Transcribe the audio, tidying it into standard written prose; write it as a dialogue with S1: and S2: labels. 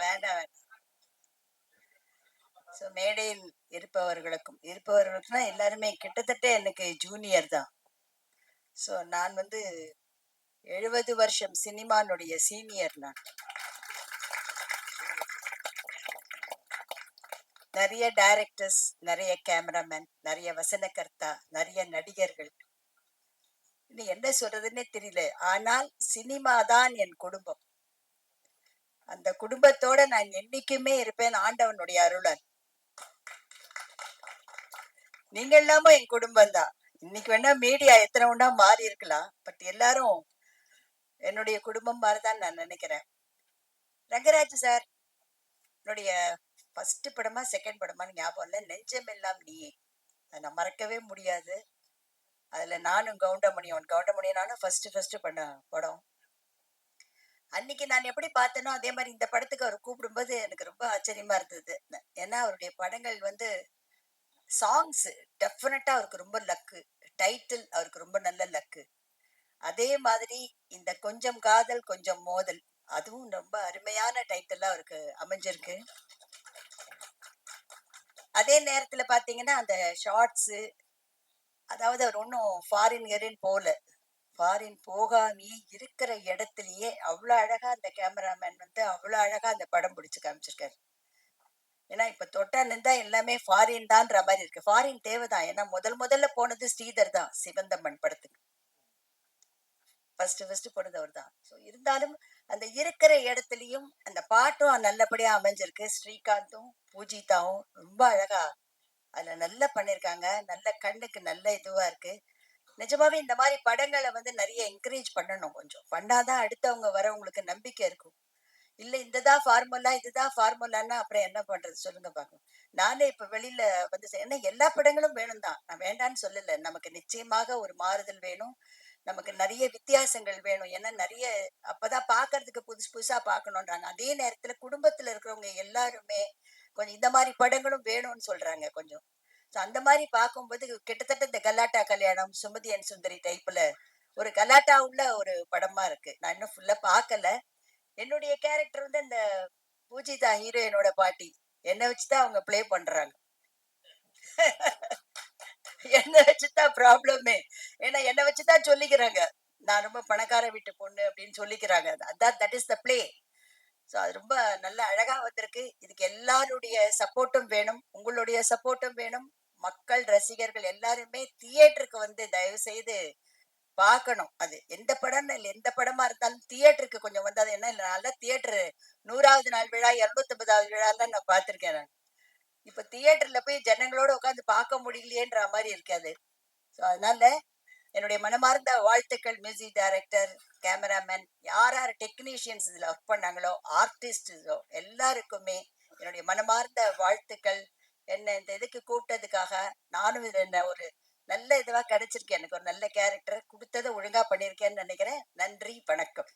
S1: வேண்டாம். ஸோ மேடையில் இருப்பவர்களுக்குன்னா எல்லாருமே கிட்டத்தட்ட எனக்கு ஜூனியர் தான். ஸோ நான் வந்து 70 வருஷம் சினிமானுடைய சீனியர் நான். நிறைய டைரக்டர்ஸ், நிறைய கேமராமேன், நிறைய வசனகர்த்தா, நிறைய நடிகர்கள், இன்னும் என்ன சொல்றதுன்னே தெரியல. ஆனால் சினிமா தான் என் குடும்பம். அந்த குடும்பத்தோட நான் என்னைக்குமே இருப்பேன் ஆண்டவனுடைய அருளால். நீங்க எல்லாம என் குடும்பம் தான். இன்னைக்கு வேணா மீடியா எத்தனை ஒண்ணா மாறி இருக்கலாம், பட் எல்லாரும் என்னுடைய குடும்பம் மாதிரிதான் நான் நினைக்கிறேன். ரங்கராஜ் சார் என்னுடைய ஃபர்ஸ்ட் படமா செகண்ட் படமான்னு ஞாபகம் இல்லை, நெஞ்சமெல்லாம் நீயே. அதை நான் மறக்கவே முடியாது. அதுல நானும் கவுண்டமணி நானும் ஃபர்ஸ்ட் பண்ண படம். அன்னைக்கு நான் எப்படி பார்த்தேனோ அதே மாதிரி இந்த படத்துக்கு அவர் கூப்பிடும்போது எனக்கு ரொம்ப ஆச்சரியமா இருந்தது. ஏன்னா அவருடைய படங்கள் வந்து சாங்ஸ் டெஃபினட்டா அவருக்கு ரொம்ப லக்கு. டைட்டில் அவருக்கு ரொம்ப நல்ல லக்கு. அதே மாதிரி இந்த கொஞ்சம் காதல் கொஞ்சம் மோதல், அதுவும் ரொம்ப அருமையான டைட்டிலா அவருக்கு அமைஞ்சிருக்கு. அதே நேரத்துல பாத்தீங்கன்னா அந்த ஷார்ட்ஸ், அதாவது அவர் ஒன்றும் ஃபாரின் போகாமையே இருக்கிற இடத்துலயே அவ்வளவு அழகா அந்த கேமராமேன் வந்து அவ்வளவு அழகா அந்த படம் பிடிச்சு காமிச்சிருக்காரு. ஏன்னா இப்ப தொட்டா நின்றா எல்லாமே ஃபாரின் தான்ற மாதிரி இருக்கு. ஃபாரின் தேவைதான். ஏன்னா முதல்ல போனது ஸ்ரீதர் தான் சிவந்தம்மன் படத்துக்கு. ஃபர்ஸ்ட் போனது அவர் தான். ஸோ இருந்தாலும் அந்த இருக்கிற இடத்துலயும் அந்த பாட்டும் நல்லபடியா அமைஞ்சிருக்கு. ஸ்ரீகாந்தும் பூஜிதாவும் ரொம்ப அழகா அதுல நல்லா பண்ணிருக்காங்க. நல்ல கண்ணுக்கு நல்ல இதுவா இருக்கு. நிஜமாவே இந்த மாதிரி படங்களை வந்து நிறைய என்கரேஜ் பண்ணணும். கொஞ்சம் பண்ணாதான் அடுத்தவங்க வரவங்களுக்கு நம்பிக்கை இருக்கும். இல்ல இதுதான் ஃபார்முலான்னா அப்புறம் என்ன பண்றது சொல்லுங்க பாக்கலாம். நானே இப்ப வெளியில வந்து ஏன்னா எல்லா படங்களும் வேணும் தான், நான் வேண்டான்னு சொல்லல. நமக்கு நிச்சயமாக ஒரு மாறுதல் வேணும், நமக்கு நிறைய வித்தியாசங்கள் வேணும். ஏன்னா நிறைய அப்பதான் பாக்குறதுக்கு புதுசு புதுசா பாக்கணும்ன்றாங்க. அதே நேரத்துல குடும்பத்துல இருக்கிறவங்க எல்லாருமே கொஞ்சம் இந்த மாதிரி படங்களும் வேணும்னு சொல்றாங்க கொஞ்சம். அந்த மாதிரி பார்க்கும்போது கிட்டத்தட்ட இந்த கலாட்டா கல்யாணம், சுமதி அண்ட் சுந்தரி டைப்ல ஒரு கலாட்டா உள்ள ஒரு படமா இருக்கு. நான் இன்னும் ஃபுல்லா பார்க்கல. என்னுடைய கேரக்டர் வந்து இந்த பூஜிதா ஹீரோயினோட பாட்டி, என்ன வச்சுதான் அவங்க பிளே பண்றாங்க. என்ன வச்சுதான் ப்ராப்ளமே. ஏன்னா என்ன வச்சுதான் சொல்லிக்கிறாங்க, நான் ரொம்ப பணக்கார வீட்டு பொண்ணு அப்படின்னு சொல்லிக்கிறாங்க. அதான் that is the play. So அது ரொம்ப நல்ல அழகா வந்திருக்கு. இதுக்கு எல்லாருடைய சப்போர்ட்டும் வேணும், உங்களுடைய சப்போர்ட்டும் வேணும். மக்கள் ரசிகர்கள் எல்லாருமே தியேட்டருக்கு வந்து தயவு செய்து பார்க்கணும். அது எந்த படம் இல்லை, எந்த படமா இருந்தாலும் தியேட்டருக்கு கொஞ்சம் வந்து அது என்ன இல்லை, நல்லா தியேட்டரு 100வது நாள் விழா 250வது விழாலாம் நான் பார்த்திருக்கேன் நான். இப்ப தியேட்டர்ல போய் ஜனங்களோட உட்காந்து பார்க்க முடியலையேன்ற மாதிரி இருக்காது. ஸோ அதனால என்னுடைய மனமார்ந்த வாழ்த்துக்கள் மியூசிக் டைரக்டர், கேமராமேன், யார் யார் டெக்னீஷியன்ஸ் இதுல ஒர்க் பண்ணாங்களோ, ஆர்டிஸ்டோ எல்லாருக்குமே என்னுடைய மனமார்ந்த வாழ்த்துக்கள். என்ன இந்த இதுக்கு கூப்பிட்டதுக்காக. நானும் இதுல என்ன ஒரு நல்ல இதுவா கிடைச்சிருக்கேன். எனக்கு ஒரு நல்ல கேரக்டர் கொடுத்ததை ஒழுங்கா பண்ணியிருக்கேன்னு நினைக்கிறேன். நன்றி, வணக்கம்.